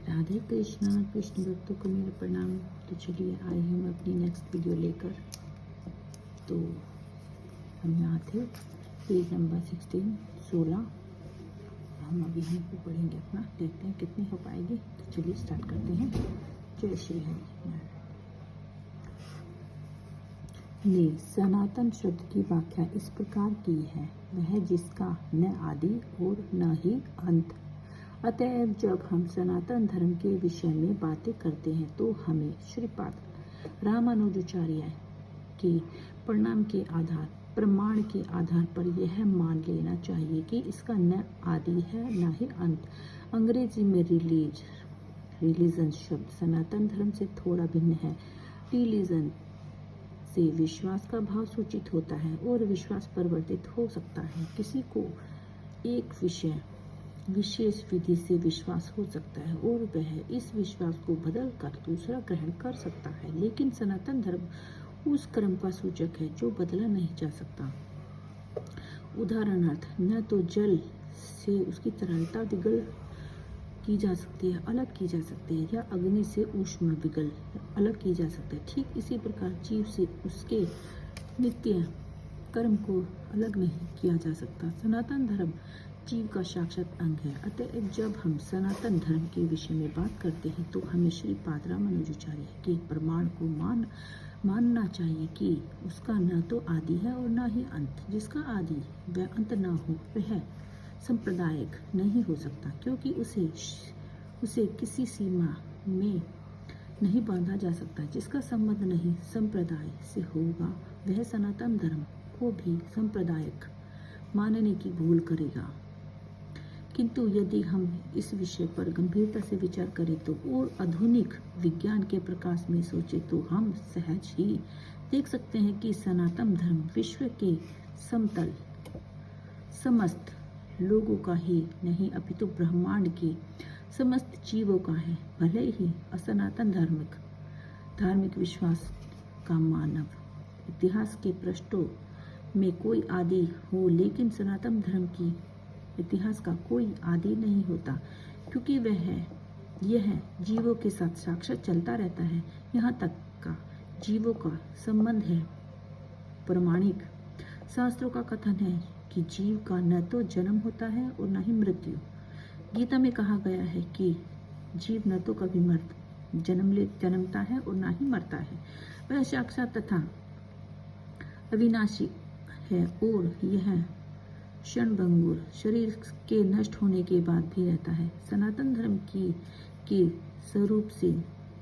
राधे कृष्णा। कृष्ण भक्तों को मेरे प्रणाम। तो चलिए आई हूँ अपनी नेक्स्ट वीडियो लेकर। तो हम यहाँ थे पेज नंबर 16। हम अभी यहाँ पे पढ़ेंगे अपना, देखते हैं कितनी हो पाएगी। तो चलिए स्टार्ट करते हैं। जय श्री हरि। ने सनातन शब्द की व्याख्या इस प्रकार की है, वह जिसका न आदि और न ही अंत। अतएव जब हम सनातन धर्म के विषय में बातें करते हैं तो हमें श्रीपाद रामानुजाचार्य के प्रमाण के आधार पर यह मान लेना चाहिए कि इसका न आदि है न ही अंत। अंग्रेजी में रिलीजन शब्द सनातन धर्म से थोड़ा भिन्न है। रिलीजन से विश्वास का भाव सूचित होता है और विश्वास परिवर्तित हो सकता है। किसी को एक विशेष विधि से विश्वास हो सकता है और वह इस विश्वास को बदल कर दूसरा ग्रहण कर सकता है, लेकिन सनातन धर्म उस क्रम का सूचक है जो बदला नहीं जा सकता। उदाहरणार्थ, न तो जल से उसकी तरलता विगल की जा सकती है, अलग की जा सकती है, या अग्नि से ऊष्मा विगल अलग की जा सकती है। ठीक इसी प्रकार जीव से उसके नित्य कर्म को अलग नहीं किया जा सकता। सनातन धर्म जीव का साक्षात अंग है। अतः जब हम सनातन धर्म के विषय में बात करते हैं तो हमें श्रीपाद रामानुजाचार्य के प्रमाण को मानना चाहिए कि उसका न तो आदि है और न ही अंत। जिसका आदि व अंत न हो वह सांप्रदायिक नहीं हो सकता, क्योंकि उसे किसी सीमा में नहीं बांधा जा सकता। जिसका संबंध नहीं संप्रदाय से होगा वह सनातन धर्म को भी सांप्रदायिक मानने की भूल करेगा। किंतु यदि हम इस विषय पर गंभीरता से विचार करें तो और आधुनिक विज्ञान के प्रकाश में सोचे तो हम सहज ही देख सकते हैं कि सनातन धर्म विश्व के समस्त लोगों का ही नहीं अपितु ब्रह्मांड के समस्त जीवों का है। भले ही असनातन धार्मिक विश्वास का मानव इतिहास के पृष्ठों में कोई आदि हो, लेकिन सनातन धर्म की इतिहास का कोई आदि नहीं होता, क्योंकि यह जीवों के साथ साक्षात चलता रहता है। यहाँ तक का जीवों का संबंध है। प्रमाणिक शास्त्रों का कथन है कि जीव का न तो जन्म होता है और न ही मृत्यु। गीता में कहा गया है कि जीव न तो कभी जन्मता है और न ही मरता है। वह साक्षात तथा अविनाशी है और यह क्षणभंगुर शरीर के नष्ट होने के बाद भी रहता है। सनातन धर्म के स्वरूप से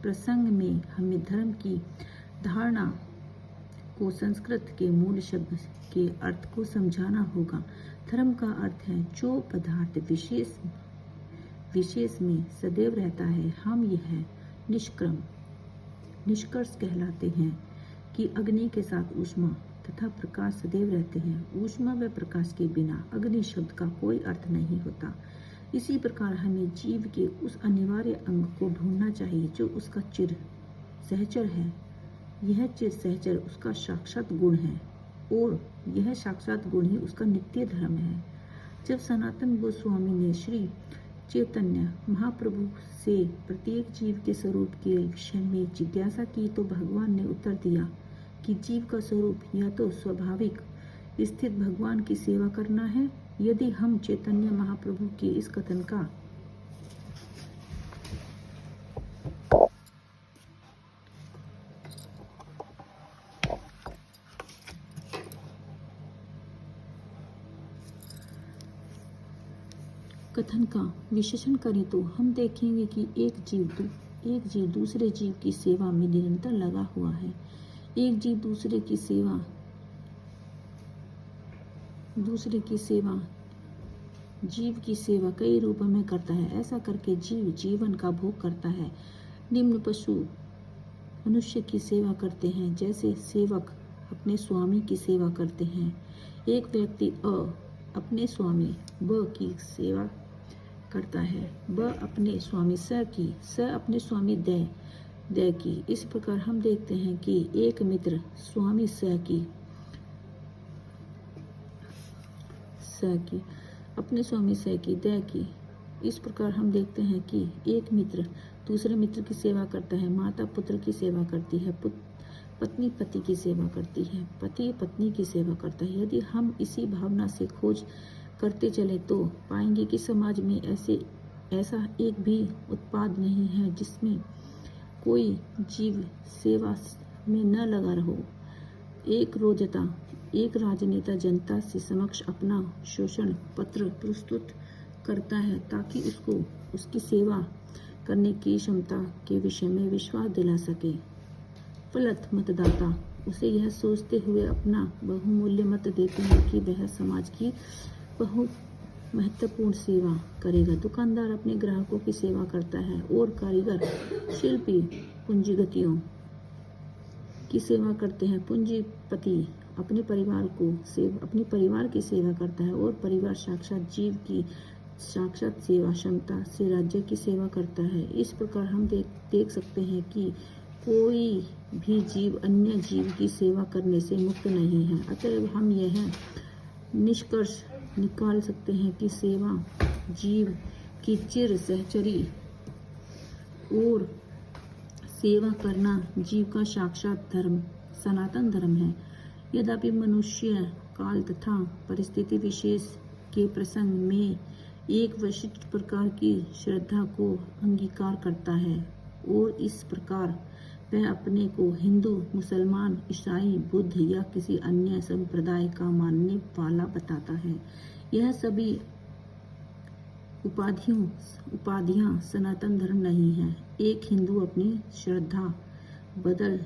प्रसंग में हमें धर्म की धारणा को संस्कृत के मूल शब्द के अर्थ को समझाना होगा। धर्म का अर्थ है जो पदार्थ विशेष में सदैव रहता है। हम यह निष्कर्ष कहलाते हैं कि अग्नि के साथ ऊष्मा तथा प्रकाश सदैव रहते हैं। ऊष्मा व प्रकाश के बिना अग्नि शब्द का कोई अर्थ नहीं होता। इसी प्रकार हमें जीव के उस अनिवार्य अंग को ढूंढना चाहिए जो उसका चिर सहचर है। यह चिर सहचर उसका साक्षात गुण है और यह साक्षात गुण ही उसका नित्य धर्म है। जब सनातन गोस्वामी ने श्री चैतन्य महाप्रभु से प्रत्येक जीव के स्वरूप के विषय में जिज्ञासा की तो भगवान ने उत्तर दिया कि जीव का स्वरूप या तो स्वाभाविक स्थित भगवान की सेवा करना है। यदि हम चैतन्य महाप्रभु के इस कथन का विश्लेषण करें तो हम देखेंगे कि एक जीव दूसरे जीव की सेवा में निरंतर लगा हुआ है। एक जीव दूसरे की सेवा जीव की सेवा कई रूपों में करता है। ऐसा करके जीव जीवन का भोग करता है। निम्न पशु मनुष्य की सेवा करते हैं, जैसे सेवक अपने स्वामी की सेवा करते हैं। एक व्यक्ति अपने स्वामी ब की सेवा करता है, ब अपने स्वामी स अपने स्वामी द की। इस प्रकार हम देखते हैं कि एक मित्र स्वामी स की अपने स्वामी स की द की इस प्रकार हम देखते हैं कि एक मित्र दूसरे मित्र की सेवा करता है, माता पुत्र की सेवा करती है, पत्नी पति की सेवा करती है, पति पत्नी की सेवा करता है। यदि हम इसी भावना से खोज करते चले तो पाएंगे कि समाज में ऐसा एक भी उत्पाद नहीं है जिसमें कोई जीव सेवा में न लगा हो। एक राजनेता जनता से समक्ष अपना शोषण पत्र प्रस्तुत करता है ताकि उसको उसकी सेवा करने की क्षमता के विषय में विश्वास दिला सके। फलत मतदाता उसे यह सोचते हुए अपना बहुमूल्य मत देते हैं कि वह समाज की बहुत महत्वपूर्ण सेवा करेगा। दुकानदार अपने ग्राहकों की सेवा करता है और कारीगर शिल्पी पूंजीगतियों की सेवा करते हैं। पूंजीपति अपने परिवार की सेवा करता है और परिवार साक्षात जीव की साक्षात सेवा क्षमता से राज्य की सेवा करता है। इस प्रकार हम देख सकते हैं कि कोई भी जीव अन्य जीव की सेवा करने से मुक्त नहीं है। अतएव हम यह निष्कर्ष निकाल सकते हैं कि सेवा जीव की चिर सहचरी और सेवा करना जीव का साक्षात धर्म सनातन धर्म है। यद्यपि मनुष्य काल तथा परिस्थिति विशेष के प्रसंग में एक विशिष्ट प्रकार की श्रद्धा को अंगीकार करता है और इस प्रकार वह अपने को हिंदू, मुसलमान, ईसाई, बुद्ध या किसी अन्य संप्रदाय का मानने वाला बताता है, यह सभी उपाधियां सनातन धर्म नहीं है। एक हिंदू अपनी श्रद्धा बदल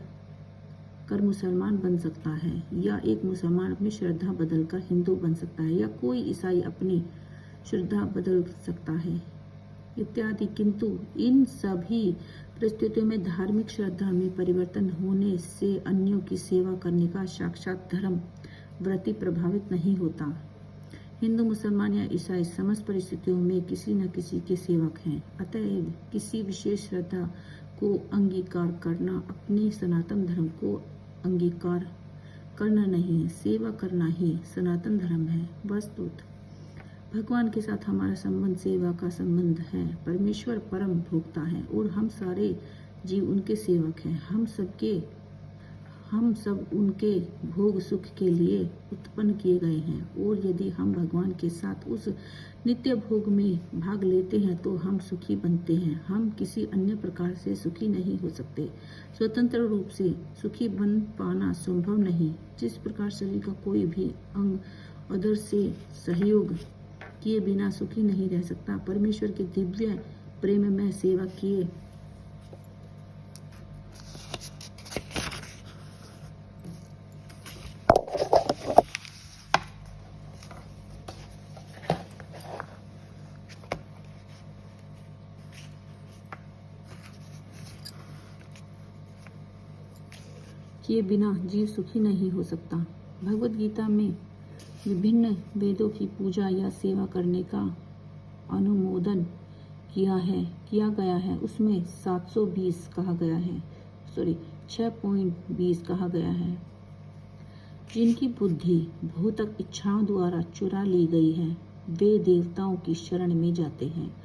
कर मुसलमान बन सकता है या एक मुसलमान अपनी श्रद्धा बदल कर हिंदू बन सकता है या कोई ईसाई अपनी श्रद्धा बदल सकता है इत्यादि। किंतु इन सभी परिस्थितियों में धार्मिक श्रद्धा में परिवर्तन होने से अन्यों की सेवा करने का साक्षात धर्म व्रति प्रभावित नहीं होता। हिंदू, मुसलमान या ईसाई समस्त परिस्थितियों में किसी न किसी के सेवक हैं। अतएव किसी विशेष श्रद्धा को अंगीकार करना अपने सनातन धर्म को अंगीकार करना नहीं है, सेवा करना ही सनातन धर्म है। वस्तुतः भगवान के साथ हमारा संबंध सेवा का संबंध है। परमेश्वर परम भोक्ता है और हम सारे जीव उनके सेवक हैं। हम सब उनके भोग सुख के लिए उत्पन्न किए गए हैं और यदि हम भगवान के साथ उस नित्य भोग में भाग लेते हैं तो हम सुखी बनते हैं। हम किसी अन्य प्रकार से सुखी नहीं हो सकते। स्वतंत्र रूप से सुखी बन पाना संभव नहीं। जिस प्रकार शरीर का कोई भी अंग अदर से सहयोग किए बिना सुखी नहीं रह सकता, परमेश्वर के दिव्य प्रेम में सेवा किए बिना जीव सुखी नहीं हो सकता। भगवद गीता में विभिन्न वेदों की पूजा या सेवा करने का अनुमोदन किया गया है। उसमें 620 कहा गया है 6.20 कहा गया है। जिनकी बुद्धि भौतिक इच्छाओं द्वारा चुरा ली गई है वे देवताओं की शरण में जाते हैं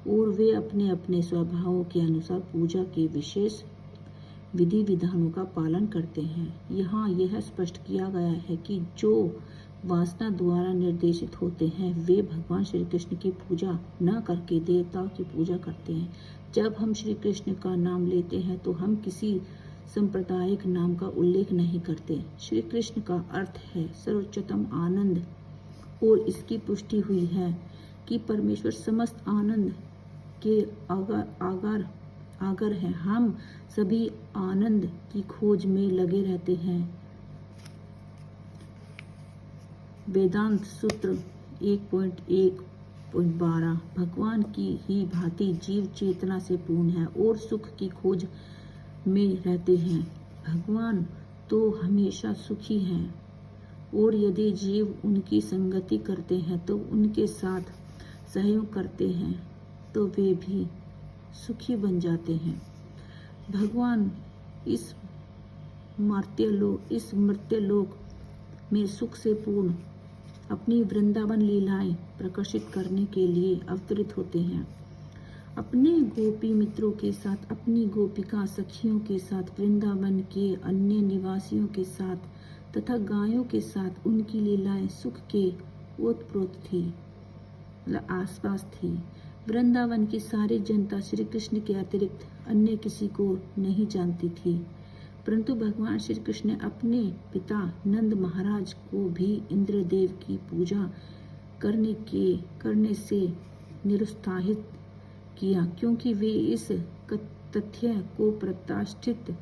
और वे अपने अपने स्वभावों के अनुसार पूजा के विशेष विधि विधानों का पालन करते हैं। यहाँ यह स्पष्ट किया गया है कि जो वासना द्वारा निर्देशित होते हैं वे भगवान श्री कृष्ण की पूजा न करके देवताओं की पूजा करते हैं। जब हम श्री कृष्ण का नाम लेते हैं तो हम किसी सांप्रदायिक नाम का उल्लेख नहीं करते। श्री कृष्ण का अर्थ है सर्वोच्चतम आनंद और इसकी पुष्टि हुई है कि परमेश्वर समस्त आनंद के आगर है। हम सभी आनंद की खोज में लगे रहते हैं। वेदांत सूत्र 1.1.12 भगवान की ही भांति जीव चेतना से पूर्ण है और सुख की खोज में रहते हैं। भगवान तो हमेशा सुखी हैं और यदि जीव उनकी संगति करते हैं तो उनके साथ सहयोग करते हैं तो वे भी सुखी बन जाते हैं। भगवान इस मर्त्य लोक में सुख से पूर्ण अपनी वृंदावन लीलाएं प्रकाशित करने के लिए अवतरित होते हैं। अपने गोपी मित्रों के साथ, अपनी गोपिका सखियों के साथ, वृंदावन के अन्य निवासियों के साथ तथा गायों के साथ उनकी लीलाएं सुख के ओतप्रोत थी, आसपास थी। वृंदावन की सारी जनता श्री कृष्ण के अतिरिक्त अन्य किसी को नहीं जानती थी, परंतु भगवान श्री कृष्ण ने अपने पिता नंद महाराज को भी इंद्रदेव की पूजा करने से निरुत्साहित किया, क्योंकि वे इस तथ्य को प्रतिष्ठित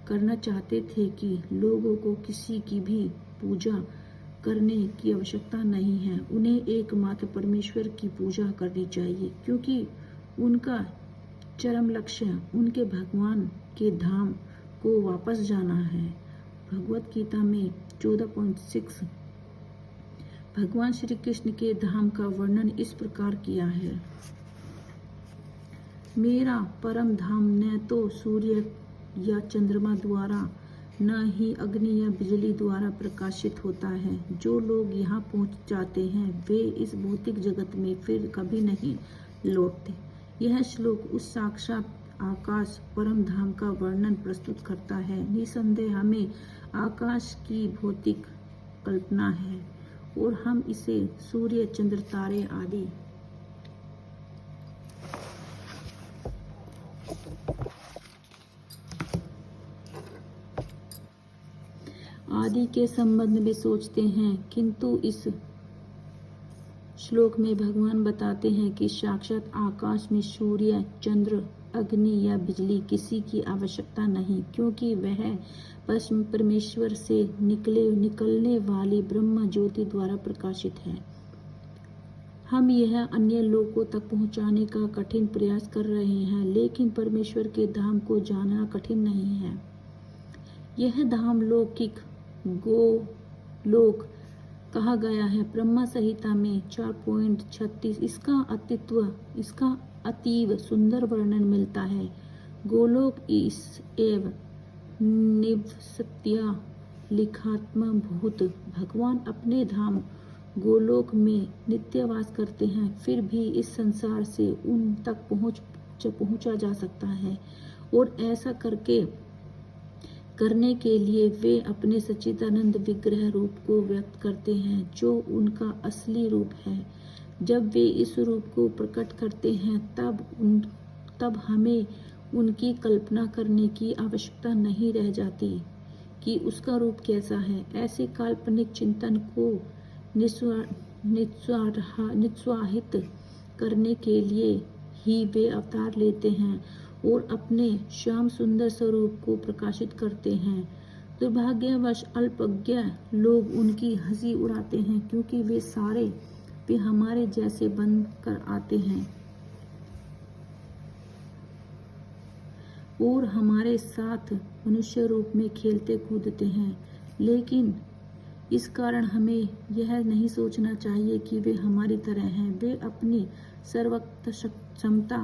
करना चाहते थे कि लोगों को किसी की भी पूजा करने की आवश्यकता नहीं है, उन्हें एकमात्र परमेश्वर की पूजा करनी चाहिए, क्योंकि उनका चरम लक्ष्य उनके भगवान के धाम को वापस जाना है। भगवत गीता में 14.6 भगवान श्री कृष्ण के धाम का वर्णन इस प्रकार किया है। मेरा परम धाम न तो सूर्य या चंद्रमा द्वारा, न ही अग्नि या बिजली द्वारा प्रकाशित होता है। जो लोग यहाँ पहुँच जाते हैं वे इस भौतिक जगत में फिर कभी नहीं लौटते। यह श्लोक उस साक्षात आकाश परम धाम का वर्णन प्रस्तुत करता है। निसंदेह हमें आकाश की भौतिक कल्पना है और हम इसे सूर्य, चंद्र, तारे आदि के संबंध में सोचते हैं, किंतु इस श्लोक में भगवान बताते हैं कि साक्षात आकाश में सूर्य, चंद्र, अग्नि या बिजली किसी की आवश्यकता नहीं, क्योंकि वह परमेश्वर से निकलने वाली ब्रह्म ज्योति द्वारा प्रकाशित है। हम यह अन्य लोगों तक पहुंचाने का कठिन प्रयास कर रहे हैं, लेकिन परमेश्वर के धाम को जानना कठिन नहीं है। यह धाम लौकिक गोलोक कहा गया है। ब्रह्म संहिता में 4.36 इसका अतीव सुंदर वर्णन मिलता है। गोलोक इस एव निवसत्या लिखात्म भूत। भगवान अपने धाम गोलोक में नित्यवास करते हैं, फिर भी इस संसार से उन तक पहुंचा जा सकता है, और ऐसा करने के लिए वे अपने सच्चिदानंद विग्रह रूप को व्यक्त करते हैं, जो उनका असली रूप है। जब वे इस रूप को प्रकट करते हैं तब हमें उनकी कल्पना करने की आवश्यकता नहीं रह जाती कि उसका रूप कैसा है। ऐसे काल्पनिक चिंतन को निस्वाहित करने के लिए ही वे अवतार लेते हैं और अपने श्याम सुंदर स्वरूप को प्रकाशित करते हैं। दुर्भाग्यवश अल्पज्ञ लोग उनकी हंसी उड़ाते हैं, क्योंकि वे हमारे जैसे बन कर आते हैं और हमारे साथ मनुष्य रूप में खेलते कूदते हैं। लेकिन इस कारण हमें यह नहीं सोचना चाहिए कि वे हमारी तरह हैं। वे अपनी सर्वक्त क्षमता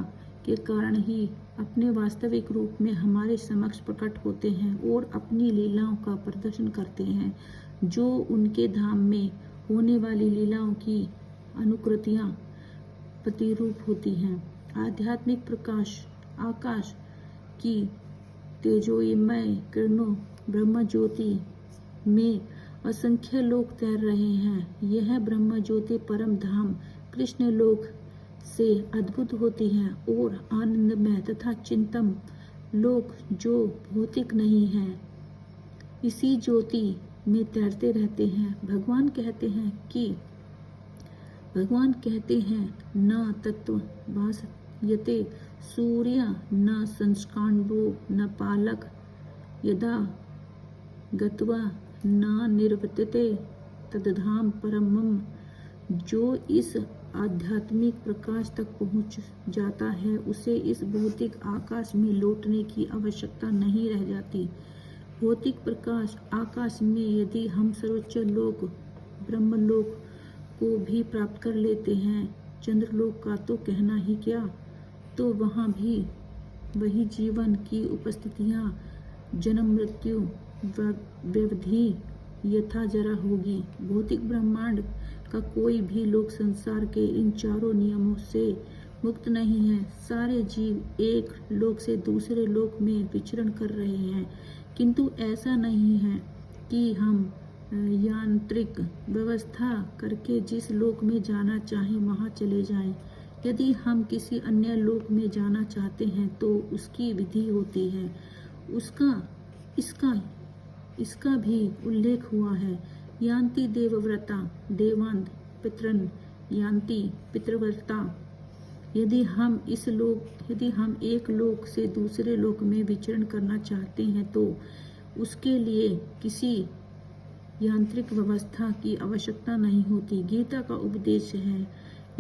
के कारण ही अपने वास्तविक रूप में हमारे समक्ष प्रकट होते हैं और अपनी लीलाओं का प्रदर्शन करते हैं, जो उनके धाम में होने वाली लीलाओं की अनुकृतियां प्रतिरूप होती हैं। आध्यात्मिक प्रकाश आकाश की तेजोमय किरणों ब्रह्म ज्योति में असंख्य लोग तैर रहे हैं। यह ब्रह्म ज्योति परम धाम कृष्ण लोक से अद्भुत होती है और आनंदमय तथा चिंतन लोक जो भौतिक नहीं है, इसी ज्योति में तैरते रहते हैं। भगवान कहते हैं न तत्व भासयते सूर्य न संस्कांडो न पालक यदा गत्वा न निर्वर्तते तद्धाम परमम्। जो इस आध्यात्मिक प्रकाश तक पहुंच जाता है उसे इस भौतिक आकाश में लौटने की आवश्यकता नहीं रह जाती। भौतिक प्रकाश आकाश में यदि हम सर्वोच्च लोक ब्रह्मलोक को भी प्राप्त कर लेते हैं, चंद्रलोक का तो कहना ही क्या, तो वहाँ भी वही जीवन की उपस्थितियाँ, जन्म मृत्यु व्यवधि यथा जरा होगी। भौतिक ब्रह्मांड का कोई भी लोक संसार के इन चारों नियमों से मुक्त नहीं है। सारे जीव एक लोक से दूसरे लोक में विचरण कर रहे हैं, किंतु ऐसा नहीं है कि हम यांत्रिक व्यवस्था करके जिस लोक में जाना चाहें वहां चले जाएं। यदि हम किसी अन्य लोक में जाना चाहते हैं तो उसकी विधि होती है। इसका भी उल्लेख हुआ है। यान्ति देवव्रता देवांत पितरन यान्ति पितृव्रता। यदि हम एक लोक से दूसरे लोक में विचरण करना चाहते हैं तो उसके लिए किसी यांत्रिक व्यवस्था की आवश्यकता नहीं होती। गीता का उपदेश है,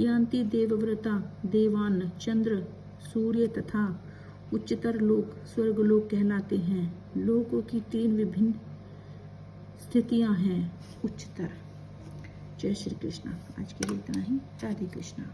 यान्ति देवव्रता देवान चंद्र सूर्य तथा उच्चतर लोक स्वर्गलोक कहलाते हैं। लोकों की 3 विभिन्न स्थितियां हैं। उच्चतर। जय श्री कृष्ण। आज के लिए इतना ही। राधे कृष्णा।